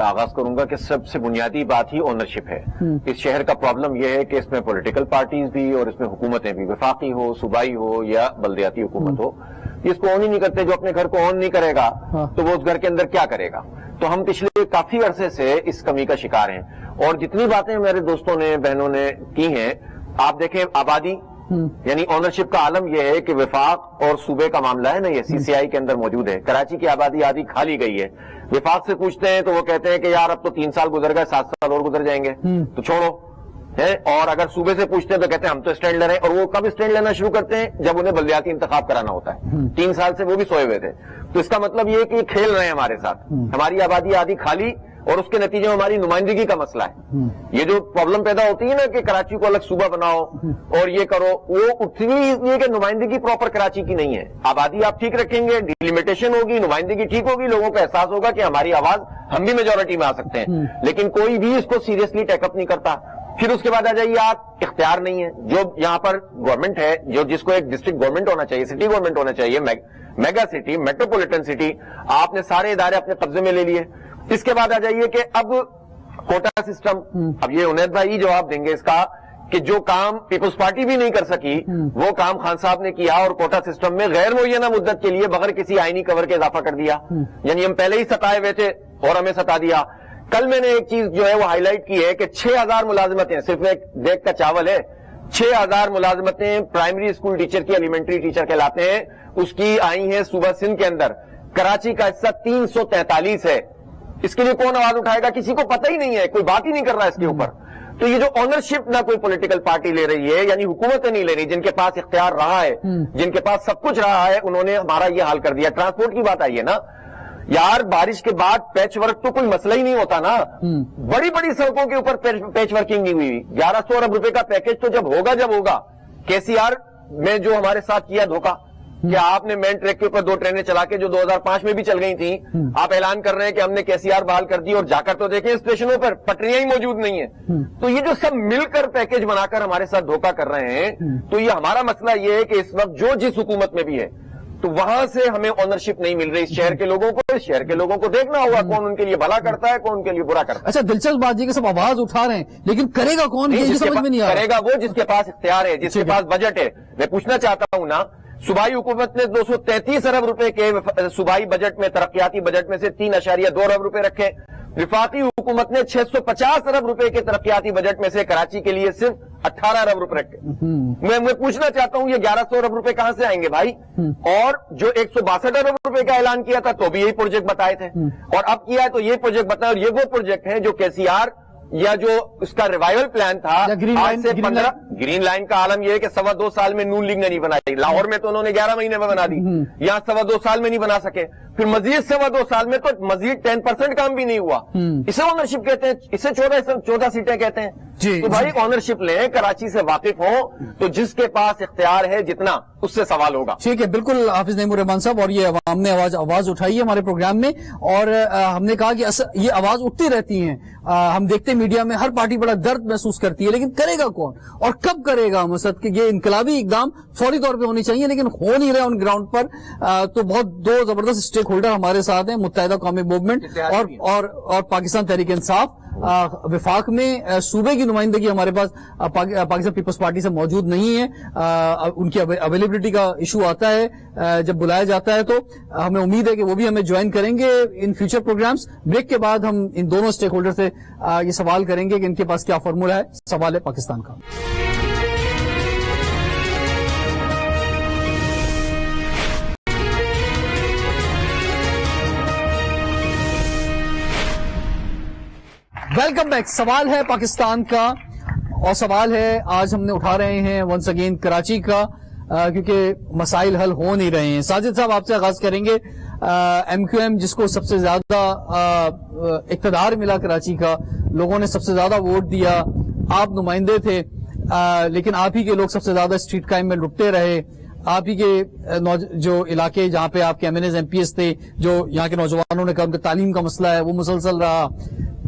آغاز کروں گا کہ سب سے بنیادی بات ہی اونرشپ ہے. اس شہر کا پرابلم یہ ہے کہ اس میں پولیٹیکل پارٹیز بھی اور اس میں حکومتیں بھی, وفاقی ہو, صوبائی ہو یا بلدیاتی حکومت ہو, اس کو آن ہی نہیں کرتے. جو اپنے گھر کو آن نہیں کرے گا تو وہ اس گھر کے اندر کیا کرے گا؟ تو ہم پچھلے کافی عرصے سے اس کمی کا شکار ہیں. اور جتنی باتیں میرے دوستوں نے, بہنوں نے کی ہیں, آپ دیکھیں آبادی, یعنی اونرشپ کا عالم یہ ہے کہ وفاق اور صوبے کا معاملہ ہے نا, یہ سی سی آئی کے اندر موجود ہے. کراچی کی آبادی آدھی کھا لی گئی ہے. وفاق سے پوچھتے ہیں تو وہ کہتے ہیں کہ یار اب تو 3 سال گزر گئے, 7 سال اور گزر جائیں گے تو چھوڑو ہے. اور اگر صوبے سے پوچھتے ہیں تو کہتے ہیں ہم تو اسٹینڈ لے رہے ہیں. اور وہ کب اسٹینڈ لینا شروع کرتے ہیں؟ جب انہیں بلدیاتی انتخاب کرانا ہوتا ہے. 3 سال سے وہ بھی سوئے ہوئے تھے. تو اس کا مطلب یہ ہے کہ یہ کھیل رہے ہیں ہمارے ساتھ. ہماری آبادی آدھی خالی اور اس کے نتیجے میں ہماری نمائندگی کا مسئلہ ہے. یہ جو پرابلم پیدا ہوتی ہے نا کہ کراچی کو الگ صوبہ بناؤ اور یہ کرو, وہ اٹھتی اس لیے کہ نمائندگی پراپر کراچی کی نہیں ہے. آبادی آپ ٹھیک رکھیں گے, ڈیلیمیٹیشن ہوگی, نمائندگی ٹھیک ہوگی, لوگوں کو احساس ہوگا کہ ہماری آواز, ہم بھی میجورٹی میں آ سکتے ہیں. لیکن کوئی بھی اس کو سیریسلی ٹیک اپ نہیں کرتا. پھر اس کے بعد آ جائیے آپ, اختیار نہیں ہے. جو یہاں پر گورنمنٹ ہے, جس کو ایک ڈسٹرکٹ گورنمنٹ ہونا چاہیے, سٹی گورنمنٹ ہونا چاہیے, میگا سٹی, میٹروپولیٹن سٹی, آپ نے سارے ادارے اپنے قبضے میں لے لیے. اس کے بعد آ جائیے کہ اب کوٹا سسٹم. اب یہ عنید بھائی جواب دیں گے اس کا کہ جو کام پیپلز پارٹی بھی نہیں کر سکی وہ کام خان صاحب نے کیا, اور کوٹا سسٹم میں غیر معینہ مدت کے لیے بغیر کسی آئینی کور کے اضافہ کر دیا. یعنی ہم پہلے ہی ستائے ہوئے تھے اور ہمیں ستا دیا. کل میں نے ایک چیز جو ہے وہ ہائی لائٹ کی ہے کہ 6000 ملازمتیں, صرف ایک دیکھ کا چاول ہے, 6000 ملازمتیں پرائمری اسکول ٹیچر کی, ایلیمنٹری ٹیچر کہلاتے ہیں, اس کی آئی ہیں صوبہ سندھ کے اندر. کراچی کا حصہ 343 ہے. اس کے لیے کون آواز اٹھائے گا؟ کسی کو پتہ ہی نہیں ہے, کوئی بات ہی نہیں کر رہا اس کے اوپر. تو یہ جو آنرشپ نہ کوئی پولیٹیکل پارٹی لے رہی ہے, یعنی حکومتیں نہیں لے رہی, جن کے پاس اختیار رہا ہے, جن کے پاس سب کچھ رہا ہے, انہوں نے ہمارا یہ حال کر دیا. ٹرانسپورٹ کی بات آئی ہے نا یار, بارش کے بعد پیچ ورک تو کوئی مسئلہ ہی نہیں ہوتا نا. بڑی بڑی سڑکوں کے اوپر پیچ ورکنگ نہیں ہوئی. 1100 ارب روپے کا پیکج تو جب ہوگا کے سی آر میں جو ہمارے ساتھ کیا دھوکہ, کہ آپ نے مین ٹریک کے اوپر 2 ٹرینیں چلا کے جو 2005 میں بھی چل گئی تھیں, آپ اعلان کر رہے ہیں کہ ہم نے کے سی آر بحال کر دی, اور جا کر تو دیکھیں اسٹیشنوں پر پٹریاں ہی موجود نہیں ہیں. تو یہ جو سب مل کر پیکج بنا کر ہمارے ساتھ دھوکہ کر رہے ہیں, تو یہ ہمارا مسئلہ یہ ہے کہ اس وقت جو جس حکومت میں بھی ہے تو وہاں سے ہمیں اونرشپ نہیں مل رہی. اس شہر کے لوگوں کو, اس شہر کے لوگوں کو دیکھنا ہوگا کون ان کے لیے بھلا کرتا ہے, کون ان کے لیے برا کرتا ہے. اچھا, دلچسپ بات یہ کہ سب آواز اٹھا رہے ہیں, لیکن کرے گا کون, یہ سمجھ میں نہیں آ رہا. کرے گا وہ جس کے پاس اختیار ہے, جس کے پاس بجٹ ہے. میں پوچھنا چاہتا ہوں نا, صوبائی حکومت نے 233 ارب روپے کے صوبائی بجٹ میں, ترقیاتی بجٹ میں سے 3.2 ارب روپے رکھے. وفاقی حکومت نے 650 ارب روپے کے ترقیاتی بجٹ میں سے کراچی کے لیے صرف 18 ارب روپے رکھے. میں پوچھنا چاہتا ہوں یہ 1100 ارب روپے کہاں سے آئیں گے بھائی؟ اور جو 162 ارب روپے کا اعلان کیا تھا تو بھی یہی پروجیکٹ بتائے تھے, اور اب کیا ہے تو یہ پروجیکٹ بتائے. اور یہ وہ پروجیکٹ ہیں جو کے سی آر یا جو اس کا ریوائول پلان تھا, گرین لائن کا عالم یہ ہے کہ 2.25 سال میں نون لیگ نے نہیں بنائی. لاہور میں تو انہوں نے 11 مہینے میں بنا دی, یہاں 2.25 سال میں نہیں بنا سکے. پھر مزید 2.25 سال میں تو مزید 10% کام بھی نہیں ہوا. اسے آنرشپ کہتے ہیں, اسے 14 سیٹیں کہتے ہیں. تو بھائی آنرشپ لیں, کراچی سے واقف ہوں, تو جس کے پاس اختیار ہے جتنا, اس سے سوال ہوگا. ٹھیک ہے, بالکل حافظ نعیم الرحمان صاحب. اور یہ عوام نے آواز اٹھائی ہے ہمارے پروگرام میں, اور ہم نے کہا کہ یہ آواز اٹھتی رہتی ہیں. ہم دیکھتے ہیں میڈیا میں ہر پارٹی بڑا درد محسوس کرتی ہے, لیکن کرے گا کون اور کب کرے گا؟ مقصد کہ یہ انقلابی اقدام فوری طور پہ ہونی چاہیے, لیکن ہو نہیں رہے آن گراؤنڈ پر. تو بہت 2 زبردست اسٹیک ہولڈر ہمارے ساتھ ہیں, متحدہ قومی موومنٹ اور پاکستان تحریک انصاف. وفاق میں صوبے کی نمائندگی ہمارے پاس پاکستان پیپلز پارٹی سے موجود نہیں ہے. ان کی اویلیبلٹی کا ایشو آتا ہے جب بلایا جاتا ہے, تو ہمیں امید ہے کہ وہ بھی ہمیں جوائن کریں گے ان فیوچر پروگرامز. بریک کے بعد ہم ان دونوں اسٹیک ہولڈر سے یہ سوال کریں گے کہ ان کے پاس کیا فارمولا ہے سوال ہے پاکستان کا. Welcome back. سوال ہے پاکستان کا, اور سوال ہے آج ہم نے اٹھا رہے ہیں ونس اگین کراچی کا, کیونکہ مسائل حل ہو نہیں رہے ہیں. ساجد صاحب آپ سے آغاز کریں گے. ایم کیو ایم جس کو سب سے زیادہ اقتدار ملا کراچی کا, لوگوں نے سب سے زیادہ ووٹ دیا, آپ نمائندے تھے, لیکن آپ ہی کے لوگ سب سے زیادہ اسٹریٹ کرائم میں لٹتے رہے. آپ ہی کے جو علاقے جہاں پہ آپ کے M N As M P S تھے, جو یہاں کے نوجوانوں نے کہا ان کا تعلیم کا مسئلہ ہے وہ مسلسل رہا.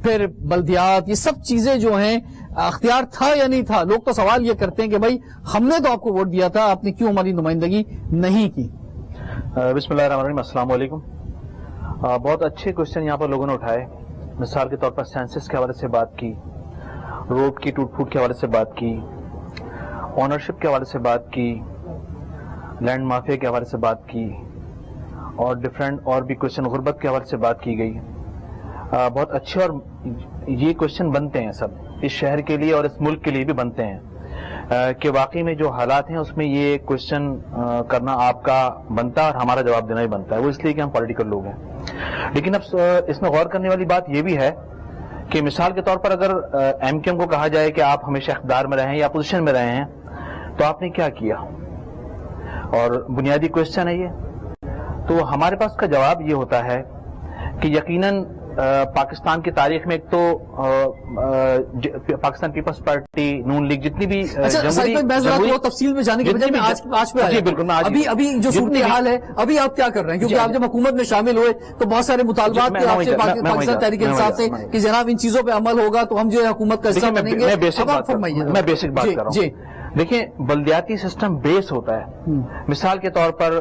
پھر بلدیات, یہ سب چیزیں جو ہیں اختیار تھا یا نہیں تھا؟ لوگ تو سوال یہ کرتے ہیں کہ بھائی ہم نے تو آپ کو ووٹ دیا تھا, آپ نے کیوں ہماری نمائندگی نہیں کی؟ بسم اللہ الرحمن الرحیم. السلام علیکم. بہت اچھے کوشچن یہاں پر لوگوں نے اٹھائے. مثال کے طور پر سینسس کے حوالے سے بات کی, روڈ کی ٹوٹ پھوٹ کے حوالے سے بات کی, اونرشپ کے حوالے سے بات کی, لینڈ مافیا کے حوالے سے بات کی, اور ڈفرینٹ اور بھی کوشچن غربت کے حوالے سے بات کی گئی. بہت اچھے اور یہ کوشچن بنتے ہیں سب اس شہر کے لیے اور اس ملک کے لیے بھی بنتے ہیں کہ واقعی میں جو حالات ہیں اس میں یہ کوشچن کرنا آپ کا بنتا ہے اور ہمارا جواب دینا بھی بنتا ہے. وہ اس لیے کہ ہم پولیٹیکل لوگ ہیں. لیکن اب اس میں غور کرنے والی بات یہ بھی ہے کہ مثال کے طور پر اگر ایم کیو ایم کو کہا جائے کہ آپ ہمیشہ اقتدار میں رہے ہیں یا اپوزیشن میں رہے ہیں تو آپ نے کیا کیا, اور بنیادی کوشچن ہے یہ. تو ہمارے پاس کا جواب یہ ہوتا ہے کہ یقیناً پاکستان کی تاریخ میں ایک تو پاکستان پیپلز پارٹی, نون لیگ, جتنی بھی تفصیل میں جانے کے بجائے میں آج پہ آیا. بالکل, ابھی جو صورتحال ہے ابھی آپ کیا کر رہے ہیں, کیونکہ آپ جب حکومت میں شامل ہوئے تو بہت سارے مطالبات تھے آپ سے پاکستان تحریک انصاف سے کہ جناب ان چیزوں پہ عمل ہوگا تو ہم جو ہے حکومت کا حصہ بنیں گے. میں بیسک بات کر رہا ہوں. دیکھیں, بلدیاتی سسٹم بیس ہوتا ہے. مثال کے طور پر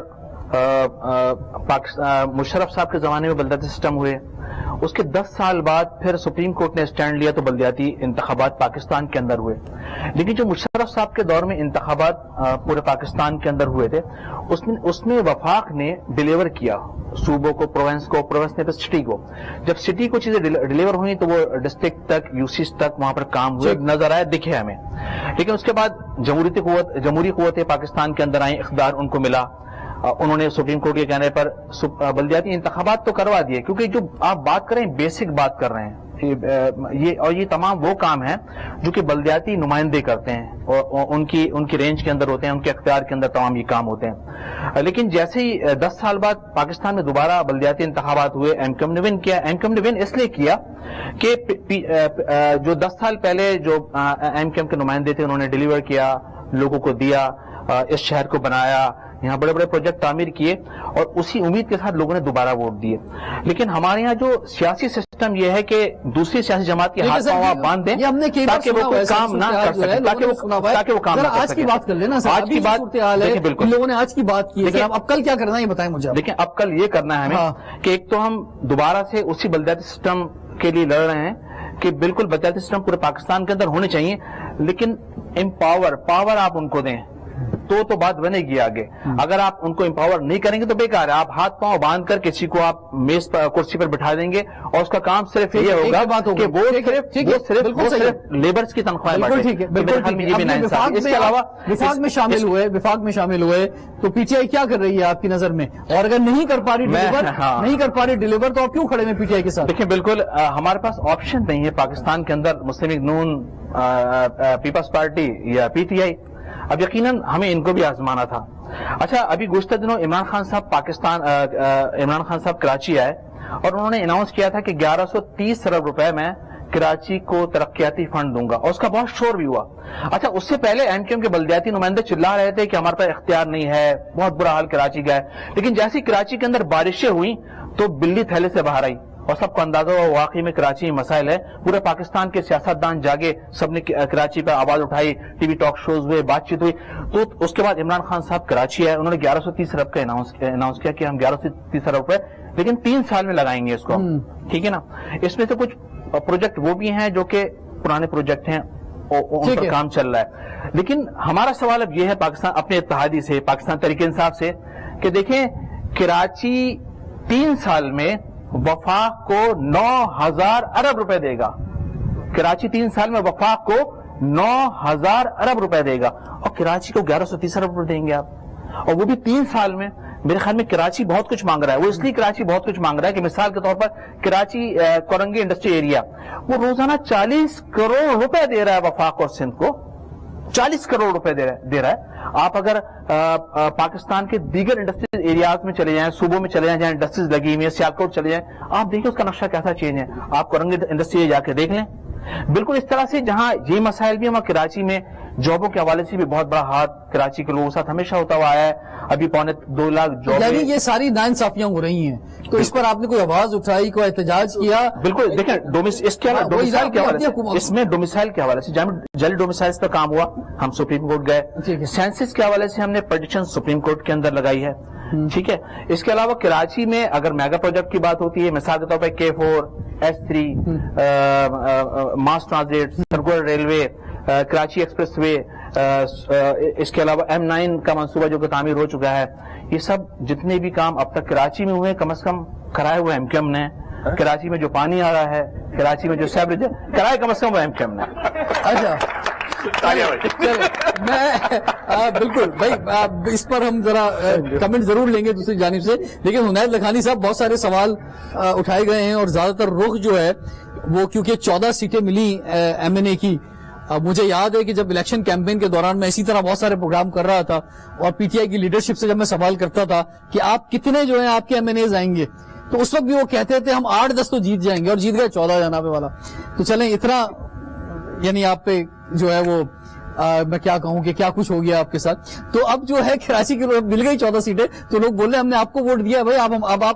مشرف صاحب کے زمانے میں بلدیاتی سسٹم ہوئے, اس کے 10 سال بعد پھر سپریم کورٹ نے اسٹینڈ لیا تو بلدیاتی انتخابات پاکستان کے اندر ہوئے. لیکن جو مشرف صاحب کے دور میں انتخابات پورے پاکستان کے اندر ہوئے تھے اس میں وفاق نے ڈیلیور کیا صوبوں کو, پروونس نے پھر سٹی کو. جب سٹی کو چیزیں ڈیلیور ہوئی تو وہ ڈسٹرکٹ تک, یوسیز تک وہاں پر کام ہوئے, نظر آئے, دکھے ہمیں. لیکن اس کے بعد جمہوری قوتیں پاکستان کے اندر آئیں, اقتدار ان کو ملا, انہوں نے سپریم کورٹ کے کہنے پر بلدیاتی انتخابات تو کروا دیے. کیونکہ جو آپ بات کر رہے ہیں بیسک بات کر رہے ہیں یہ تمام وہ کام ہیں جو کہ بلدیاتی نمائندے کرتے ہیں اور ان کی رینج کے اندر ہوتے ہیں, ان کے اختیار کے اندر تمام یہ کام ہوتے ہیں. لیکن جیسے ہی 10 سال بعد پاکستان میں دوبارہ بلدیاتی انتخابات ہوئے, ایم کیو ایم نے ون کیا. ایم کیو ایم نے ون اس لیے کیا کہ جو 10 سال پہلے جو ایم کیو ایم کے نمائندے تھے انہوں نے ڈیلیور کیا, لوگوں کو دیا, اس شہر کو بنایا, یہاں بڑے بڑے پروجیکٹ تعمیر کیے, اور اسی امید کے ساتھ لوگوں نے دوبارہ ووٹ دیے. لیکن ہمارے یہاں جو سیاسی سسٹم یہ ہے کہ دوسری سیاسی جماعت کے ہاتھ پاؤں آپ باندھ دیں تاکہ وہ کوئی کام نہ کر سکے, تاکہ وہ کام نہ کر سکے. آج کی بات کر لینا, آج کی بات بالکل لوگوں نے آج کی بات کی ہے. اب کل کیا کرنا ہے یہ بتائیں مجھے. لیکن اب کل یہ کرنا ہے ہمیں کہ ایک تو ہم دوبارہ سے اسی بلدیاتی سسٹم کے لیے لڑ رہے ہیں کہ بالکل بلدیاتی سسٹم پورے پاکستان کے اندر ہونے چاہیے, لیکن پاور آپ ان کو دیں تو بات بنے گی آگے. اگر آپ ان کو امپاور نہیں کریں گے تو بیکار ہے. آپ ہاتھ پاؤں باندھ کر کسی کو آپ میز پر, کرسی پر بٹھا دیں گے اور اس کا کام صرف یہ ہوگا کہ وہ صرف لیبرز کی تنخواہیں وفاق میں شامل ہوئے تو پی ٹی آئی کیا کر رہی ہے آپ کی نظر میں, اور اگر نہیں کر پا رہی ڈیلیور تو آپ کیوں کھڑے ہیں پی ٹی آئی کے ساتھ؟ دیکھیں, بالکل ہمارے پاس آپشن نہیں ہے پاکستان کے اندر مسلم لیگ نون, پیپلز پارٹی یا پی ٹی آئی. اب یقیناً ہمیں ان کو بھی آزمانا تھا. اچھا, ابھی گزشتہ دنوں عمران خان صاحب کراچی آئے اور انہوں نے اناؤنس کیا تھا کہ 1130 ارب روپے میں کراچی کو ترقیاتی فنڈ دوں گا, اور اس کا بہت شور بھی ہوا. اچھا, اس سے پہلے ایم کیو ایم کے بلدیاتی نمائندے چلا رہے تھے کہ ہمارے پاس اختیار نہیں ہے, بہت برا حال کراچی کا ہے. لیکن جیسی کراچی کے اندر بارشیں ہوئیں تو بلی تھیلے سے باہر آئی, اور سب کو اندازہ ہوا واقعی میں کراچی میں مسائل ہے. پورے پاکستان کے سیاستدان جاگے, سب نے کراچی پہ آواز اٹھائی, ٹی وی ٹاک شوز ہوئے, بات چیت ہوئی. تو اس کے بعد عمران خان صاحب کراچی آئے, انہوں نے 1130 ارب کا اناؤنس کیا کہ ہم 1130 ارب روپے لیکن 3 سال میں لگائیں گے اس کو. ٹھیک ہے نا. اس میں سے کچھ پروجیکٹ وہ بھی ہیں جو کہ پرانے پروجیکٹ ہیں, ان پر کام چل رہا ہے. لیکن ہمارا سوال اب یہ ہے پاکستان اپنے اتحادی سے, پاکستان تحریک انصاف سے, کہ دیکھیں کراچی 3 سال میں وفاق کو 9000 ارب روپے دے گا. کراچی 3 سال میں وفاق کو 9000 ارب روپے دے گا, اور کراچی کو 1130 ارب روپے دیں گے آپ, اور وہ بھی 3 سال میں. میرے خیال میں کراچی بہت کچھ مانگ رہا ہے. وہ اس لیے کراچی بہت کچھ مانگ رہا ہے کہ مثال کے طور پر کراچی کورنگی انڈسٹری ایریا وہ روزانہ 40 کروڑ روپے دے رہا ہے وفاق اور سندھ کو, 40 کروڑ روپے دے رہا ہے. آپ اگر پاکستان کے دیگر انڈسٹریز ایریاز میں چلے جائیں, صوبوں میں چلے جائیں جہاں انڈسٹریز لگی ہوئی ہیں, سیالکوٹ چلے جائیں, آپ دیکھیں اس کا نقشہ کیسا چینج ہے. آپ کورنگی انڈسٹری جا کے دیکھ لیں. بالکل اس طرح سے جہاں یہ مسائل بھی ہیں, وہاں کراچی میں جابوں کے حوالے سے بھی بہت بڑا ہاتھ کراچی کے لوگوں کے ساتھ ہمیشہ ہوتا ہوا آیا ہے. ابھی 2.25 لاکھ جاب, یعنی یہ ساری ناانصافیاں ہو رہی ہیں, تو اس پر آپ نے کوئی آواز اٹھائی, کوئی احتجاج کیا؟ بالکل. دیکھیں, اس کے ڈومیسائل کے حوالے سے, اس میں ڈومیسائل کے حوالے سے جعلی ڈومیسائل پر کام ہوا, ہم سپریم کورٹ گئے. سینسس کے حوالے سے ہم نے پٹیشن سپریم کورٹ کے اندر لگائی ہے. ٹھیک ہے. اس کے علاوہ کراچی میں اگر میگا پروجیکٹ کی بات ہوتی ہے, مثال کے طور پہ K4, S3, mass transit, circular railway, Karachi express way, اس کے علاوہ M9 کا منصوبہ جو کہ تعمیر ہو چکا ہے, یہ سب جتنے بھی کام اب تک کراچی میں ہوئے کم از کم کرائے ہوئے ایم کیو ایم نے. کراچی میں جو پانی آ رہا ہے, کراچی میں جو سیوریج ہے, کرائے کم از کم وہ ایم کیو ایم نے. اچھا میں بالکل بھائی اس پر ہم ذرا کمنٹ ضرور لیں گے دوسری جانب سے, لیکن عنایت لکھانی صاحب بہت سارے سوال اٹھائے گئے ہیں اور زیادہ تر رخ جو ہے وہ کیونکہ 14 سیٹیں ملی ایم این اے کی. مجھے یاد ہے کہ جب الیکشن کیمپین کے دوران میں اسی طرح بہت سارے پروگرام کر رہا تھا اور پی ٹی آئی کی لیڈرشپ سے جب میں سوال کرتا تھا کہ آپ کتنے جو ہیں آپ کے ایم این ایز آئیں گے, تو اس وقت بھی وہ کہتے تھے ہم 8-10 تو جیت جائیں گے, اور جیت گئے 14 جناب والا. تو چلیں اتنا یعنی آپ پہ جو ہے وہ میں کیا کہوں کہ کیا کچھ ہو گیا آپ کے ساتھ. تو اب جو ہے کراچی کی مل گئی 14 سیٹیں, تو لوگ بول رہے ہیں ہم نے آپ کو ووٹ دیا ہے. بھائی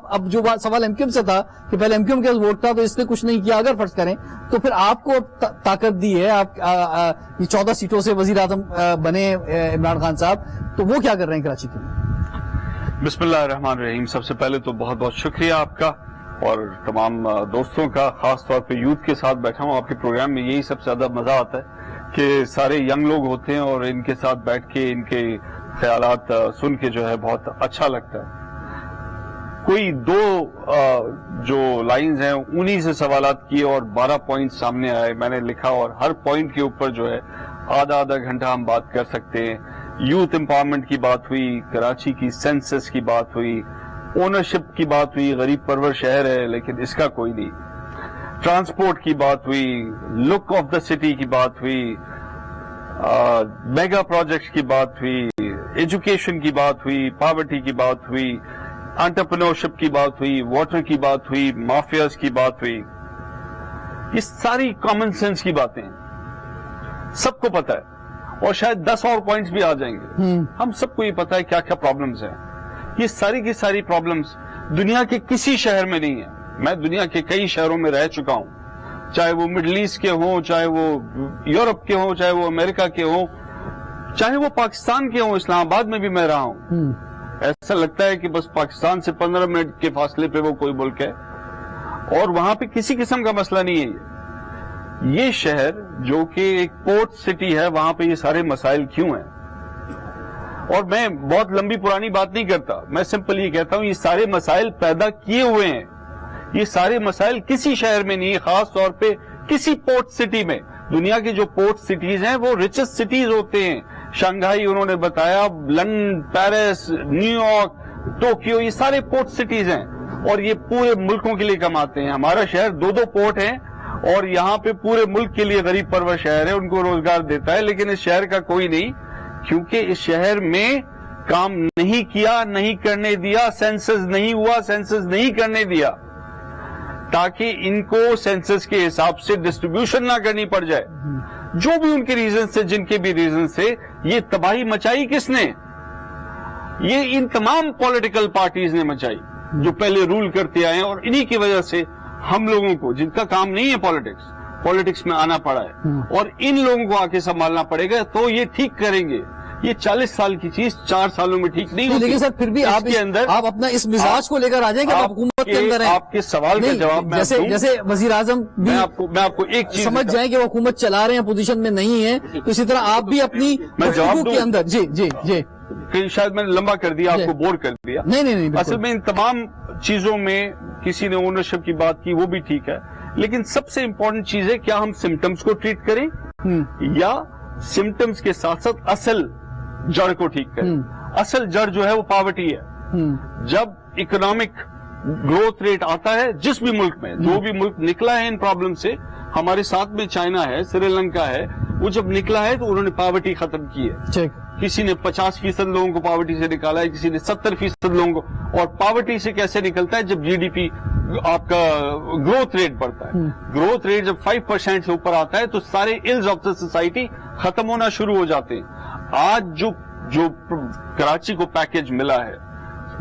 اب جو سوال ایم کیو ایم سے تھا کہ پہلے ایم کیو ایم کے ووٹ تھا تو اس نے کچھ نہیں کیا, اگر فرض کریں تو پھر آپ کو طاقت دی ہے, آپ یہ 14 سیٹوں سے وزیر اعظم بنے عمران خان صاحب, تو وہ کیا کر رہے ہیں کراچی کے لیے؟ بسم اللہ الرحمن الرحیم. سب سے پہلے تو بہت بہت شکریہ آپ کا اور تمام دوستوں کا, خاص طور پہ یوتھ کے ساتھ بیٹھا ہوں آپ کے پروگرام میں. یہی سب سے زیادہ مزہ آتا ہے کہ سارے ینگ لوگ ہوتے ہیں اور ان کے ساتھ بیٹھ کے ان کے خیالات سن کے جو ہے بہت اچھا لگتا ہے. کوئی 2 جو لائنز ہیں انہی سے سوالات کیے اور 12 پوائنٹ سامنے آئے, میں نے لکھا, اور ہر پوائنٹ کے اوپر جو ہے آدھا گھنٹہ ہم بات کر سکتے ہیں. یوتھ امپاورمنٹ کی بات ہوئی, کراچی کی سینسس کی بات ہوئی, اونرشپ کی بات ہوئی, غریب پرور شہر ہے لیکن اس کا کوئی نہیں, ٹرانسپورٹ کی بات ہوئی, لک آف دا سٹی کی بات ہوئی, میگا پروجیکٹس کی بات ہوئی, ایجوکیشن کی بات ہوئی, پاورٹی کی بات ہوئی, انٹرپرینورشپ کی بات ہوئی, واٹر کی بات ہوئی, مافیاز کی بات ہوئی. یہ ساری کامن سینس کی باتیں سب کو پتا ہے, اور شاید 10 اور پوائنٹس بھی آ جائیں گے. ہم سب کو یہ پتا ہے کیا کیا پرابلمز ہیں. یہ ساری کی ساری پرابلمز دنیا کے کسی شہر میں نہیں ہیں. میں دنیا کے کئی شہروں میں رہ چکا ہوں, چاہے وہ مڈل ایسٹ کے ہوں, چاہے وہ یورپ کے ہوں, چاہے وہ امریکہ کے ہوں, چاہے وہ پاکستان کے ہوں. اسلام آباد میں بھی میں رہا ہوں. ایسا لگتا ہے کہ بس پاکستان سے 15 منٹ کے فاصلے پہ وہ کوئی ملک ہے, اور وہاں پہ کسی قسم کا مسئلہ نہیں ہے. یہ شہر جو کہ ایک پورٹ سٹی ہے, وہاں پہ یہ سارے مسائل کیوں ہیں؟ اور میں بہت لمبی پرانی بات نہیں کرتا, میں سمپل یہ کہتا ہوں یہ سارے مسائل پیدا کیے ہوئے ہیں. یہ سارے مسائل کسی شہر میں نہیں, خاص طور پہ کسی پورٹ سٹی میں. دنیا کی جو پورٹ سٹیز ہیں وہ ریچسٹ سٹیز ہوتے ہیں. شنگھائی انہوں نے بتایا, London, Paris, new York, Tokyo, یہ سارے پورٹ سٹیز ہیں اور یہ پورے ملکوں کے لیے کماتے ہیں. ہمارا شہر 2 پورٹ ہیں اور یہاں پہ پورے ملک کے لیے غریب پرور شہر ہے, ان کو روزگار دیتا ہے. لیکن اس شہر کا کوئی نہیں, کیونکہ اس شہر میں کام نہیں کیا, نہیں کرنے دیا, سینسس نہیں ہوا, سینسس نہیں کرنے دیا, تاکہ ان کو سینسس کے حساب سے ڈسٹریبیوشن نہ کرنی پڑ جائے. جو بھی ان کے ریزن سے, جن کے بھی ریزن سے, یہ تباہی مچائی کس نے؟ یہ ان تمام پولیٹیکل پارٹیز نے مچائی جو پہلے رول کرتے آئے ہیں, اور انہی کی وجہ سے ہم لوگوں کو, جن کا کام نہیں ہے پالیٹکس میں آنا پڑا ہے, اور ان لوگوں کو آ کے سنبھالنا پڑے گا, تو یہ ٹھیک کریں گے. یہ 40 سال کی چیز 4 سالوں میں ٹھیک نہیں ہوتی. لیکن سر پھر بھی آپ کے اندر آپ اپنا اس مزاج کو لے کر آ جائیں کہ آپ حکومت کے اندر ہیں. آپ کے سوال کا جواب میں جیسے وزیر اعظم بھی میں آپ کو ایک چیز سمجھ جائیں کہ وہ حکومت چلا رہے ہیں, پوزیشن میں نہیں ہے, تو اسی طرح آپ بھی اپنی گفتگو کے اندر جی شاید میں نے لمبا کر دیا, آپ کو بور کر دیا. نہیں, اصل میں ان تمام چیزوں میں کسی نے اونرشپ کی بات کی, وہ بھی ٹھیک ہے, لیکن سب سے امپورٹنٹ چیز ہے کیا ہم سمٹمز کو ٹریٹ کریں یا سمٹمز کے ساتھ ساتھ اصل جڑ کو ٹھیک کریں. اصل جڑ جو ہے وہ پاورٹی ہے. جب اکنامک گروتھ ریٹ آتا ہے جس بھی ملک میں, جو بھی ملک نکلا ہے ان پرابلم سے, ہمارے ساتھ میں چائنا ہے, سری لنکا ہے, وہ جب نکلا ہے تو انہوں نے پاورٹی ختم کی ہے. کسی نے 50% لوگوں کو پاورٹی سے نکالا ہے, کسی نے 70% لوگوں کو. اور پاورٹی سے کیسے نکلتا ہے؟ جب GDP آپ کا گروتھ ریٹ بڑھتا ہے. گروتھ ریٹ جب 5% سے اوپر آتا ہے تو سارے الز آف دا سوسائٹی ختم ہونا شروع ہو جاتے ہیں. آج جو کراچی کو پیکج ملا ہے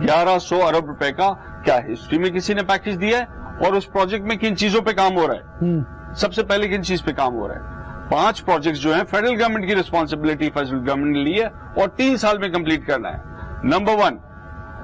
1100 ارب روپے کا, کیا ہسٹری میں کسی نے پیکج دیا ہے؟ اور اس پروجیکٹ میں کن چیزوں پہ کام ہو رہا ہے؟ سب سے پہلے کن چیز پہ کام ہو رہا ہے؟ 5 پروجیکٹس جو ہیں فیڈرل گورنمنٹ کی ریسپانسبلٹی فیڈرل گورنمنٹ نے لی ہے اور 3 سال میں کمپلیٹ کرنا ہے. نمبر 1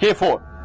K4,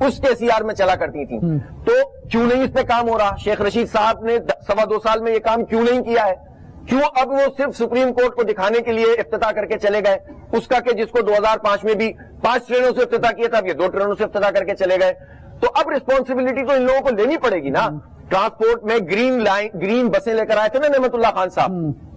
اس کے CR میں چلا کرتی تھیں. تو کیوں نہیں اس پہ کام ہو رہا؟ شیخ رشید صاحب نے 2.25 سال میں یہ کام کیوں نہیں کیا ہے؟ کیوں اب وہ صرف سپریم کورٹ کو دکھانے کے لیے افتتاح کر کے چلے گئے؟ اس کا کہ جس کو 2005 میں بھی 5 ٹرینوں سے افتتاح کیا تھا، اب یہ 2 ٹرینوں سے افتتاح کر کے چلے گئے. تو اب رسپانسبلٹی تو ان لوگوں کو لینی پڑے گی نا. ٹرانسپورٹ میں گرین بسیں لے کر آئے تھے نا نعمت اللہ خان صاحب،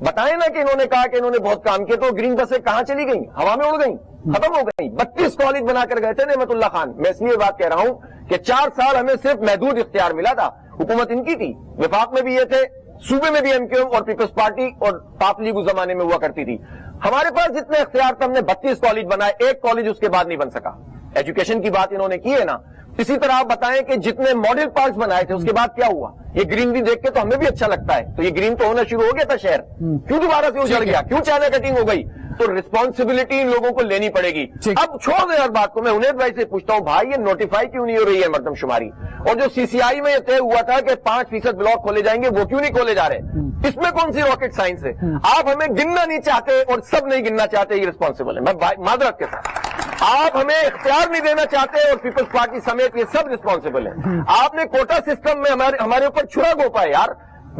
بتائیں نا کہ انہوں نے کہا کہ انہوں نے بہت کام کیا، تو گرین بسیں کہاں چلی گئیں؟ ہوا میں اڑ گئیں، ختم ہو گئیں. 32 کالج بنا کر گئے تھے نعمت اللہ خان. میں اس لیے بات کہہ رہا ہوں کہ 4 سال ہمیں صرف محدود اختیار ملا تھا. حکومت ان کی تھی، وفاق میں بھی یہ تھے، صوبے میں بھی MQM اور پیپلز پارٹی اور پاک لیگ اس زمانے میں ہوا کرتی تھی. ہمارے پاس جتنے اختیار تھے ہم نے 32 کالج بنائے، 1 کالج اس کے بعد نہیں بن سکا. ایجوکیشن کی بات انہوں نے کی ہے نا. اسی طرح آپ بتائیں کہ جتنے ماڈل پارکس بنائے تھے اس کے بعد کیا ہوا؟ یہ گرینری دیکھ کے تو ہمیں بھی اچھا لگتا ہے، تو یہ گرین تو ہونا شروع ہو گیا تھا شہر، کیوں دوبارہ سے اجڑ گیا؟ کیوں چائنا کٹنگ ہو گئی؟ تو رسپانسبلٹی ان لوگوں کو لینی پڑے گی. اب چھوڑ دیں ہر بات کو. میں انید بھائی سے پوچھتا ہوں، بھائی یہ نوٹیفائی کیوں نہیں ہو رہی ہے مردم شماری؟ اور جو CCI میں یہ طے ہوا تھا کہ 5% بلاک کھولے جائیں گے، وہ کیوں نہیں کھولے جا رہے؟ اس میں کون سی راکٹ سائنس ہے؟ آپ ہمیں گننا نہیں چاہتے اور سب نہیں گننا چاہتے، یہ رسپانسبل ہے. میں معذرت کے ساتھ آپ ہمیں اختیار نہیں دینا چاہتے اور پیپلز پارٹی سمیت یہ سب رسپانسبل ہیں. آپ نے کوٹا سسٹم میں ہمارے اوپر چھڑا گھونپا ہے یار.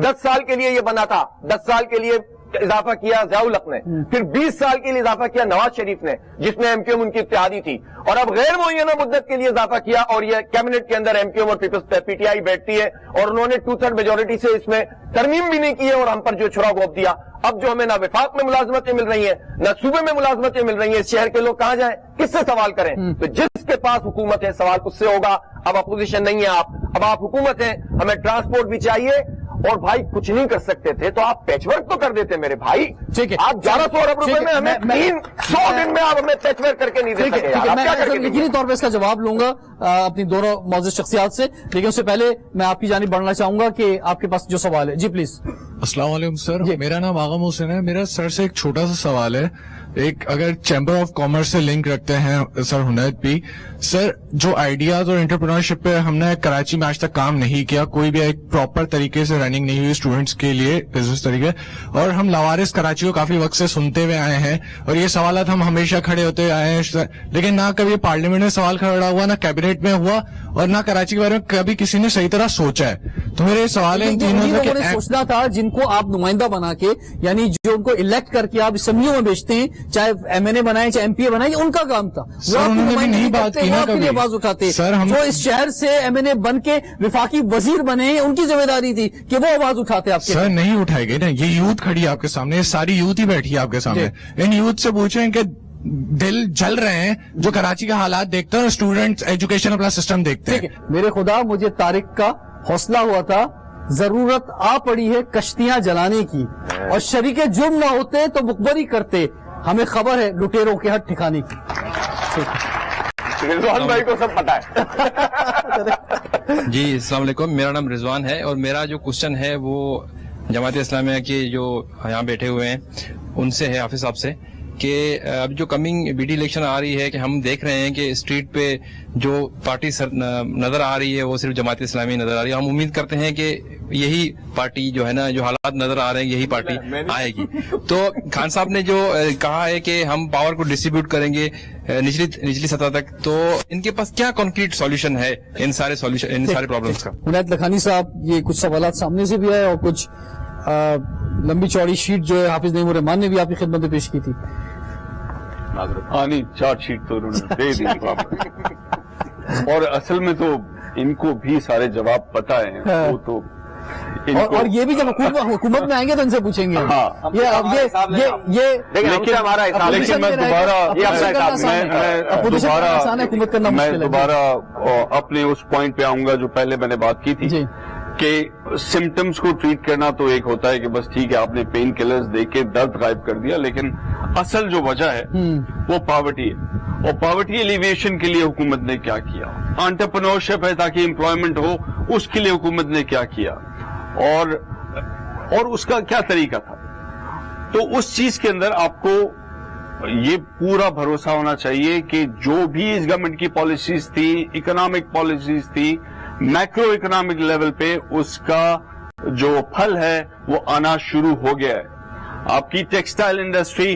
10 سال کے لیے یہ بنا تھا، 10 سال کے لیے اضافہ کیا ضیاء الحق نے، پھر 20 سال کے لیے اضافہ کیا نواز شریف نے جس میں MQM ان کی اتحادی تھی، اور اب غیر معینہ مدت کے لیے اضافہ کیا اور یہ کیبنٹ کے اندر MQM اور PTI بیٹھتی ہے اور انہوں نے 2/3 میجورٹی سے اس میں ترمیم بھی نہیں کی ہے اور ہم پر جو چھڑا گھونپ دیا. اب جو ہمیں نہ وفاق میں ملازمتیں مل رہی ہیں نہ صوبے میں ملازمتیں مل رہی ہیں، اس شہر کے لوگ کہاں جائیں؟ کس سے سوال کریں؟ تو جس کے پاس حکومت ہے سوال اس سے ہوگا. اب اپوزیشن نہیں ہے اب آپ حکومت ہیں. ہمیں ٹرانسپورٹ بھی چاہیے، اور بھائی کچھ نہیں کر سکتے تھے تو آپ پیچ ورک تو کر دیتے میرے بھائی. ٹھیک ہے، آپ 1100 ارب روپے میں ہمیں 300 دن میں آپ ہمیں پیچ ورک کر کے نہیں دے سکتے. میں یقینی طور پہ اس کا جواب لوں گا اپنی دونوں معزز شخصیات سے، لیکن اس سے پہلے میں آپ کی جانب بڑھنا چاہوں گا کہ آپ کے پاس جو سوال ہے. جی پلیز. السلام علیکم سر، میرا نام آغا محسن ہے. میرا سر سے ایک چھوٹا سا سوال ہے. ایک اگر چیمبر آف کامرس سے لنک رکھتے ہیں سر ہنید بھی، سر جو آئیڈیاز اور انٹرپرینورشپ پہ ہم نے کراچی میں آج تک کام نہیں کیا، کوئی بھی ایک پراپر طریقے سے رننگ نہیں ہوئی اسٹوڈنٹس کے لیے بزنس طریقے، اور ہم لوارث کراچی کو کافی وقت سے سنتے ہوئے آئے ہیں اور یہ سوالات ہم ہمیشہ کھڑے ہوتے آئے ہیں، لیکن نہ کبھی پارلیمنٹ میں سوال کھڑا ہوا، نہ کیبنٹ میں ہوا، اور نہ کراچی کے بارے میں کبھی کسی نے صحیح طرح سوچا ہے. تو میرے سوال ہے سوچنا تھا جن کو آپ نمائندہ بنا کے، یعنی جو ان کو الیکٹ کر کے آپ اسمبلیوں میں بھیجتے ہیں، چاہے MNA بنائے چاہے MPA بنائے، ان کا کام تھا. انہوں نے بھی نہیں بات کی نا کبھی آواز اٹھاتے. جو اس شہر سے MNA بن کے وفاقی وزیر بنے، ان کی ذمہ داری تھی کہ وہ آواز اٹھاتے. آپ سر نہیں اٹھائے گئے نا. یہ یوتھ کھڑی ہے آپ کے سامنے، یہ ساری یوتھ ہی بیٹھی ہے آپ کے سامنے. ان یوتھ سے پوچھیں کہ دل جل رہے ہیں جو کراچی کا حالات دیکھتے ہیں اور اسٹوڈنٹس ایجوکیشن اپنا سسٹم دیکھتے ہیں. میرے خدا، مجھے طارق کا حوصلہ ہوا تھا، ضرورت آ پڑی ہے کشتیاں جلانے کی، اور شریک جرم نہ ہوتے تو مخبری کرتے. ہمیں خبر ہے لٹیروں کے ہاتھ ٹھکانے کی. رضوان بھائی کو سب پتا ہے. جی السلام علیکم، میرا نام رضوان ہے اور میرا جو کوشچن ہے وہ جماعت اسلامیہ کے جو یہاں بیٹھے ہوئے ہیں ان سے ہے، حافظ صاحب سے، کہ اب جو کمنگ BD الیکشن آ رہی ہے کہ ہم دیکھ رہے ہیں کہ اسٹریٹ پہ جو پارٹی نظر آ رہی ہے وہ صرف جماعت اسلامی نظر آ رہی ہے. ہم امید کرتے ہیں کہ یہی پارٹی جو ہے نا، جو حالات نظر آ رہے ہیں یہی پارٹی آئے گی. تو خان صاحب نے جو کہا ہے کہ ہم پاور کو ڈسٹریبیوٹ کریں گے نچلی سطح تک، تو ان کے پاس کیا کانکریٹ سولوشن ہے ان سارے پرابلمس کا؟ عنایت لکھانی صاحب، یہ کچھ سوالات سامنے سے بھی آئے اور کچھ لمبی چوڑی شیٹ جو ہے حافظ نعیم الرحمان نے بھی آپ کی خدمت میں پیش کی تھی. چارٹ شیٹ تو انہوں نے دے دی اور اصل میں تو ان کو بھی سارے جواب پتا ہے. وہ تو اور یہ بھی جب حکومت میں آئیں گے تو ان سے پوچھیں گے. میں دوبارہ اپنے اس پوائنٹ پہ آؤں گا جو پہلے میں نے بات کی تھی کہ سمٹمز کو ٹریٹ کرنا تو ایک ہوتا ہے کہ بس ٹھیک ہے آپ نے پین کلرز دے کے درد غائب کر دیا، لیکن اصل جو وجہ ہے وہ پاورٹی ہے. اور پاورٹی ایلیویشن کے لیے حکومت نے کیا کیا؟ انٹرپرینورشپ ہے تاکہ امپلائمنٹ ہو، اس کے لیے حکومت نے کیا کیا اور اس کا کیا طریقہ تھا؟ تو اس چیز کے اندر آپ کو یہ پورا بھروسہ ہونا چاہیے کہ جو بھی اس گورنمنٹ کی پالیسیز تھی، اکنامک پالیسیز تھی، میکرو اکنامک لیول پہ اس کا جو پھل ہے وہ آنا شروع ہو گیا ہے. آپ کی ٹیکسٹائل انڈسٹری